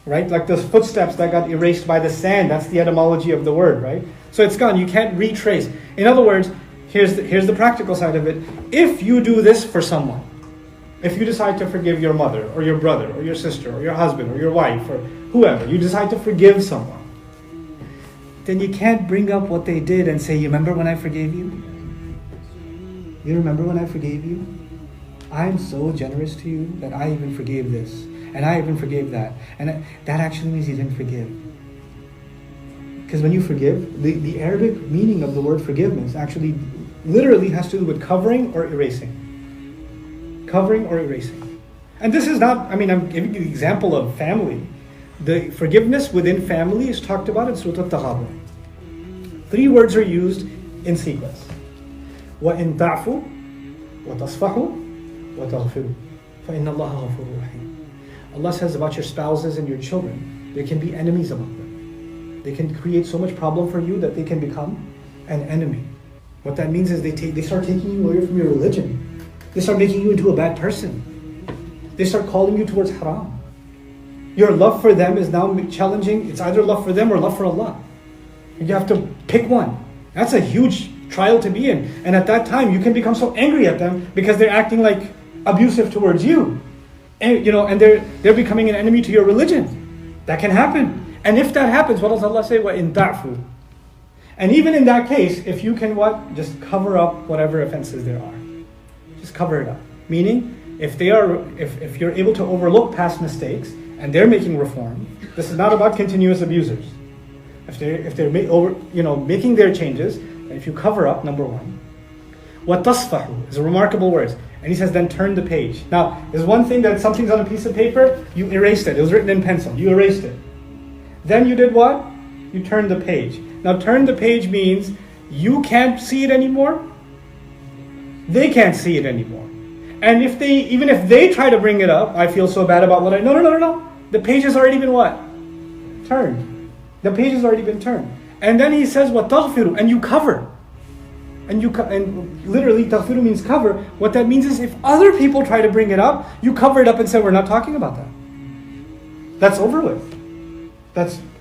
right? Like those footsteps that got erased by the sand. That's the etymology of the word, right? So it's gone. You can't retrace. In other words, here's the practical side of it. If you do this for someone, if you decide to forgive your mother or your brother or your sister or your husband or your wife or whoever, you decide to forgive someone, then you can't bring up what they did and say, you remember when I forgave you? You remember when I forgave you? I'm so generous to you that I even forgave this. And I even forgave that. And that actually means you didn't forgive. Because when you forgive, the Arabic meaning of the word forgiveness actually literally has to do with covering or erasing. Covering or erasing. And this is not, I'm giving you the example of family. The forgiveness within family is talked about in Surah Al-Taghabun. 3 words are used in sequence. وَإِن تَعْفُوا وَتَصْفَحُوا وَتَغْفِرُوا فَإِنَّ اللَّهَ غَفُورٌ رَحِيمٌ. Allah says about your spouses and your children, there can be enemies among them. They can create so much problem for you that they can become an enemy. What that means is they start taking you away from your religion. They start making you into a bad person. They start calling you towards haram. Your love for them is now challenging. It's either love for them or love for Allah. You have to pick one. That's a huge trial to be in. And at that time, you can become so angry at them because they're acting like abusive towards you. And, and they're becoming an enemy to your religion. That can happen. And if that happens, what does Allah say? وَإِن تَعْفُوا. And even in that case, if you can just cover up whatever offenses there are. Just cover it up. Meaning, if you're able to overlook past mistakes and they're making reform, this is not about continuous abusers. If they're making their changes, if you cover up, number one. وَتَصْفَحُوا is a remarkable word. And he says, then turn the page. Now, there's one thing that something's on a piece of paper, you erased it. It was written in pencil. You erased it. Then you did what? You turned the page. Now, turn the page means you can't see it anymore. They can't see it anymore. And even if they try to bring it up, I feel so bad about what No. The page has already been what? Turned. The page has already been turned. And then he says, وَتَغْفِرُ, and you cover. And literally, taghfiru means cover. What that means is if other people try to bring it up, you cover it up and say, we're not talking about that. That's over with.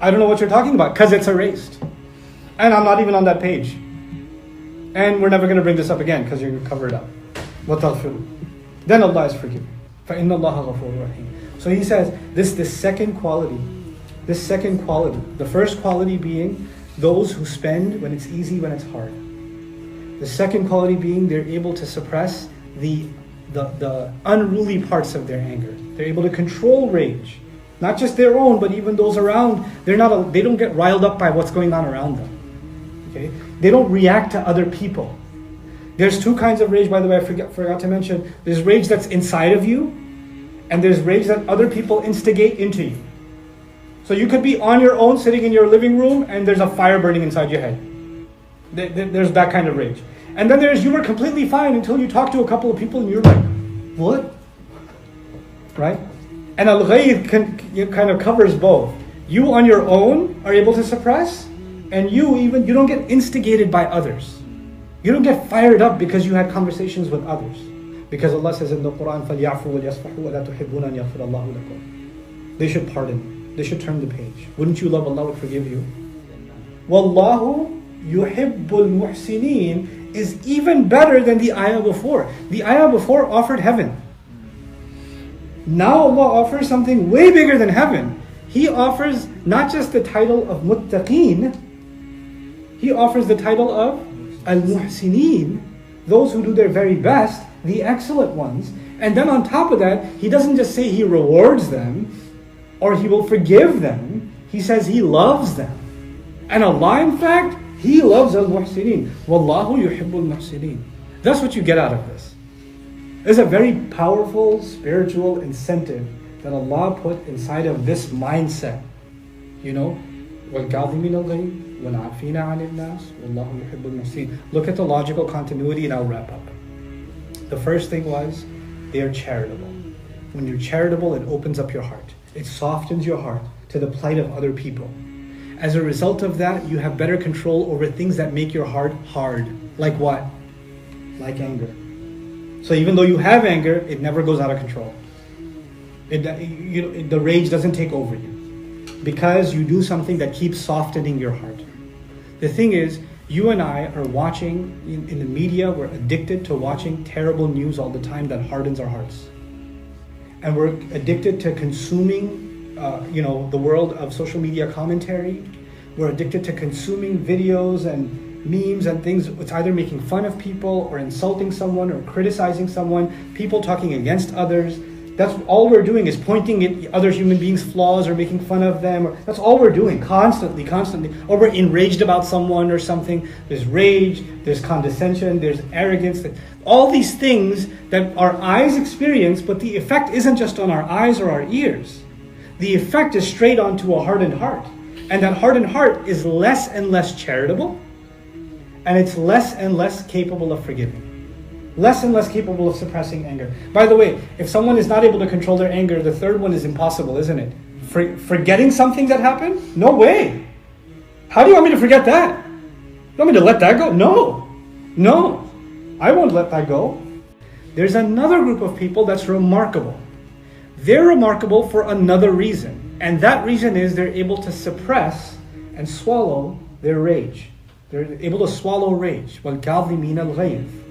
I don't know what you're talking about, because it's erased. And I'm not even on that page. And we're never going to bring this up again, because you're going to cover it up. وَتَغْفِرُ. Then Allah is forgiving. فَإِنَّ اللَّهَ غَفُورٌ رَحِيمٌ. So he says, this second quality, the first quality being those who spend when it's easy, when it's hard. The second quality being they're able to suppress the unruly parts of their anger. They're able to control rage. Not just their own, but even those around. They don't get riled up by what's going on around them. Okay? They don't react to other people. There's 2 kinds of rage, by the way, I forgot to mention. There's rage that's inside of you, and there's rage that other people instigate into you. So you could be on your own, sitting in your living room, and there's a fire burning inside your head. There's that kind of rage. And then you were completely fine until you talk to a couple of people and you're like, what? Right? And al-ghayth kind of covers both. You on your own are able to suppress, and you don't get instigated by others. You don't get fired up because you had conversations with others. Because Allah says in the Quran, فَلْيَعْفُوا وَلْيَصْفَحُوا وَلَا تُحِبُّونَ أَنْ يَغْفِرَ اللَّهُ لَكُمْ. They should pardon. They should turn the page. Wouldn't you love Allah would forgive you? وَاللَّهُ يُحِبُّ الْمُحْسِنِينَ is even better than the ayah before. The ayah before offered heaven. Now Allah offers something way bigger than heaven. He offers not just the title of muttaqeen, He offers the title of al-muhsineen, those who do their very best, the excellent ones. And then on top of that, He doesn't just say He rewards them or He will forgive them. He says He loves them. And Allah, in fact, He loves al-muhsineen. Wallahu yuhibbul muhsineen. That's what you get out of this. There's a very powerful spiritual incentive that Allah put inside of this mindset. وَالْكَاظِمِينَ الْغَيْظَ وَالْعَافِينَ عَنِ النَّاسِ وَاللَّهُ يُحِبُّ الْمُحْسِنِينَ. Look at the logical continuity and I'll wrap up. The first thing was, they are charitable. When you're charitable, it opens up your heart. It softens your heart to the plight of other people. As a result of that, you have better control over things that make your heart hard. Like what? Like anger. So even though you have anger, it never goes out of control. The rage doesn't take over you. because you do something that keeps softening your heart. The thing is, you and I are watching, in the media, we're addicted to watching terrible news all the time that hardens our hearts. And we're addicted to consuming, the world of social media commentary. We're addicted to consuming videos and memes and things. It's either making fun of people or insulting someone or criticizing someone, people talking against others. That's all we're doing, is pointing at other human beings' flaws or making fun of them. That's all we're doing, constantly. Or we're enraged about someone or something. There's rage, there's condescension, there's arrogance. All these things that our eyes experience, but the effect isn't just on our eyes or our ears. The effect is straight onto a hardened heart. And that hardened heart is less and less charitable, and it's less and less capable of forgiving. Less and less capable of suppressing anger. By the way, if someone is not able to control their anger, the third one is impossible, isn't it? Forgetting something that happened? No way. How do you want me to forget that? You want me to let that go? No. I won't let that go. There's another group of people that's remarkable. They're remarkable for another reason. And that reason is they're able to suppress and swallow their rage. They're able to swallow rage. وَالْكَاظِمِينَ الْغَيْظِ.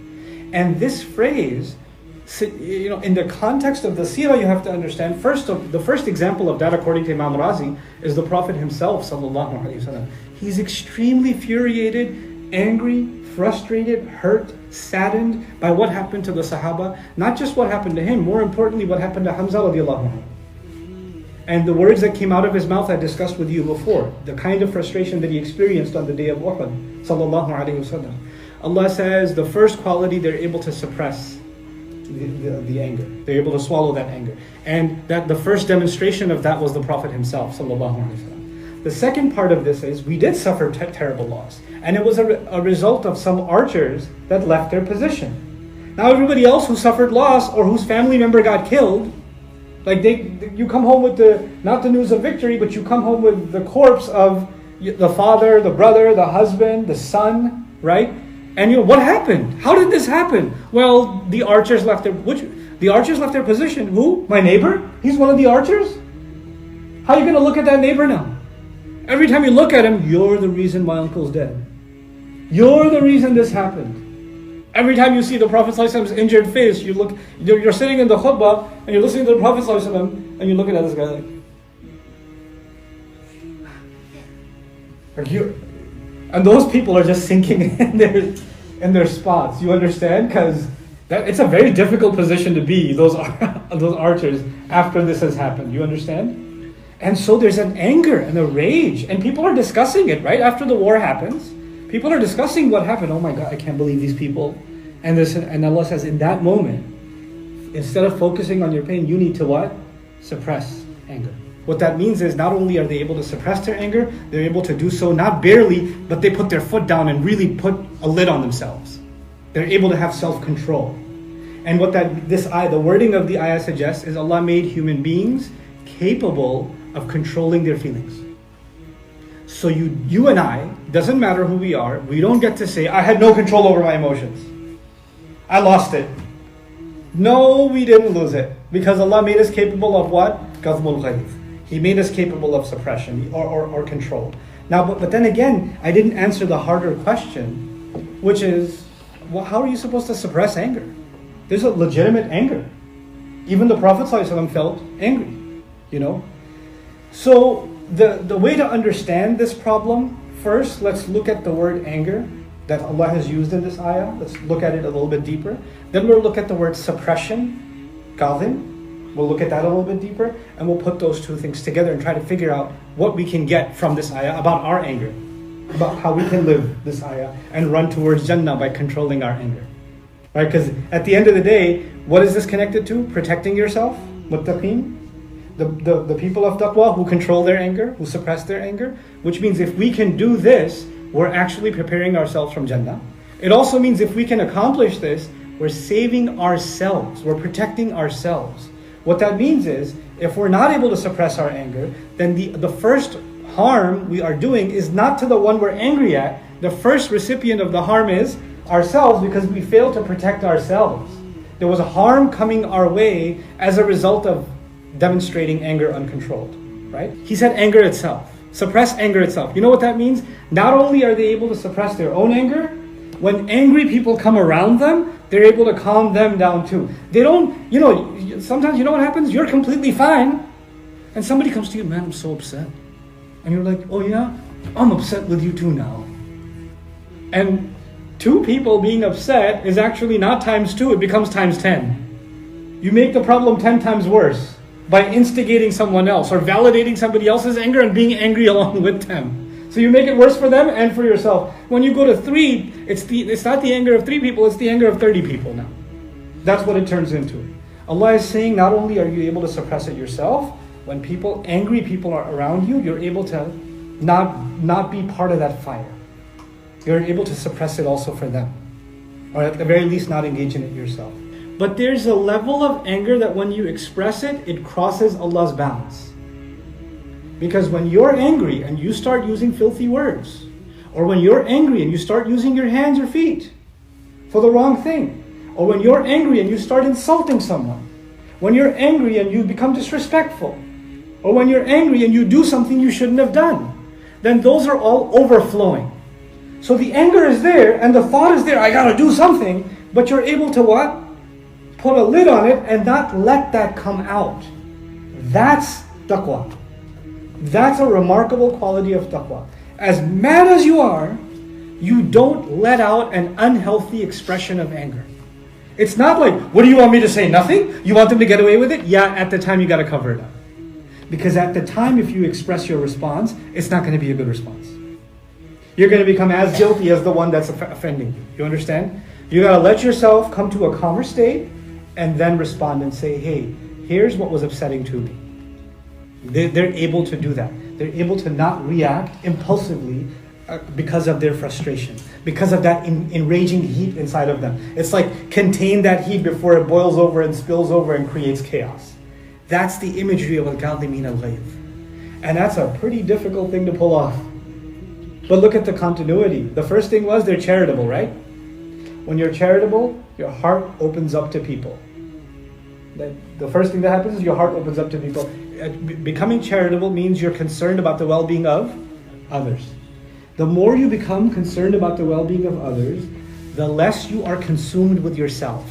And this phrase, in the context of the seerah, you have to understand, the first example of that, according to Imam Razi, is the Prophet himself, sallallahu alaihi wasallam. He's extremely infuriated, angry, frustrated, hurt, saddened by what happened to the Sahaba. Not just what happened to him, more importantly, what happened to Hamza radiallahu anhu. And the words that came out of his mouth I discussed with you before, the kind of frustration that he experienced on the day of Uhud, sallallahu alaihi wasallam. Allah says the first quality, they're able to suppress the anger. They're able to swallow that anger. And that the first demonstration of that was the Prophet himself, sallallahu alaihi wasallam. The second part of this is we did suffer terrible loss. And it was a result of some archers that left their position. Now everybody else who suffered loss or whose family member got killed, like you come home with not the news of victory, but you come home with the corpse of the father, the brother, the husband, the son, right? And what happened? How did this happen? Well, the archers left their position. Who? My neighbor? He's one of the archers? How are you going to look at that neighbor now? Every time you look at him, you're the reason my uncle's dead. You're the reason this happened. Every time you see the Prophet ﷺ's injured face, you're sitting in the khutbah and you're listening to the Prophet ﷺ and you're looking at this guy like you. And those people are just sinking in their spots. You understand? Because it's a very difficult position to be, those archers, after this has happened. You understand? And so there's an anger and a rage. And people are discussing it, right? After the war happens, people are discussing what happened. Oh my God, I can't believe these people. And Allah says, in that moment, instead of focusing on your pain, you need to what? Suppress anger. What that means is not only are they able to suppress their anger, they're able to do so not barely, but they put their foot down and really put a lid on themselves. They're able to have self-control. And what the wording of the ayah suggests is Allah made human beings capable of controlling their feelings. So you and I, doesn't matter who we are, we don't get to say, I had no control over my emotions. I lost it. No, we didn't lose it. Because Allah made us capable of what? Qadhmul ghayth. He made us capable of suppression or control. Now, but then again, I didn't answer the harder question, which is, well, how are you supposed to suppress anger? There's a legitimate anger. Even the Prophet ﷺ felt angry, So the way to understand this problem, first, let's look at the word anger that Allah has used in this ayah. Let's look at it a little bit deeper. Then we'll look at the word suppression, qadhim. We'll look at that a little bit deeper, and we'll put those two things together and try to figure out what we can get from this ayah about our anger, about how we can live this ayah and run towards Jannah by controlling our anger. Right? Because at the end of the day, what is this connected to? Protecting yourself, muttaqeen, the people of taqwa who control their anger, who suppress their anger, which means if we can do this, we're actually preparing ourselves from Jannah. It also means if we can accomplish this, we're saving ourselves, we're protecting ourselves. What that means is, if we're not able to suppress our anger, then the first harm we are doing is not to the one we're angry at. The first recipient of the harm is ourselves, because we fail to protect ourselves. There was a harm coming our way as a result of demonstrating anger uncontrolled. right? He said anger itself. Suppress anger itself. You know what that means? Not only are they able to suppress their own anger, when angry people come around them, they're able to calm them down too. They don't, sometimes you know what happens? You're completely fine. And somebody comes to you, man, I'm so upset. And you're like, oh yeah, I'm upset with you too now. And two people being upset is actually not times 2, it becomes times 10. You make the problem 10 times worse by instigating someone else or validating somebody else's anger and being angry along with them. So you make it worse for them and for yourself. When you go to 3, it's not the anger of 3 people, it's the anger of 30 people now. That's what it turns into. Allah is saying not only are you able to suppress it yourself, when angry people are around you, you're able to not be part of that fire. You're able to suppress it also for them. Or at the very least not engage in it yourself. But there's a level of anger that when you express it, it crosses Allah's bounds. Because when you're angry and you start using filthy words, or when you're angry and you start using your hands or feet for the wrong thing, or when you're angry and you start insulting someone, when you're angry and you become disrespectful, or when you're angry and you do something you shouldn't have done, then those are all overflowing. So the anger is there and the thought is there, I gotta do something, but you're able to what? Put a lid on it and not let that come out. That's taqwa. That's a remarkable quality of taqwa. As mad as you are, you don't let out an unhealthy expression of anger. It's not like, what do you want me to say? Nothing? You want them to get away with it? Yeah, at the time you gotta cover it up. Because at the time, if you express your response, it's not going to be a good response. You're going to become as guilty as the one that's offending you. You understand? You got to let yourself come to a calmer state and then respond and say, hey, here's what was upsetting to me. They're able to do that. They're able to not react impulsively because of their frustration, because of that enraging heat inside of them. It's like contain that heat before it boils over and spills over and creates chaos. That's the imagery of al-kadhimin al-ghayz. And that's a pretty difficult thing to pull off. But look at the continuity. The first thing was they're charitable, right? When you're charitable, your heart opens up to people. The first thing that happens is your heart opens up to people. Becoming charitable means you're concerned about the well-being of others. The more you become concerned about the well-being of others, the less you are consumed with yourself.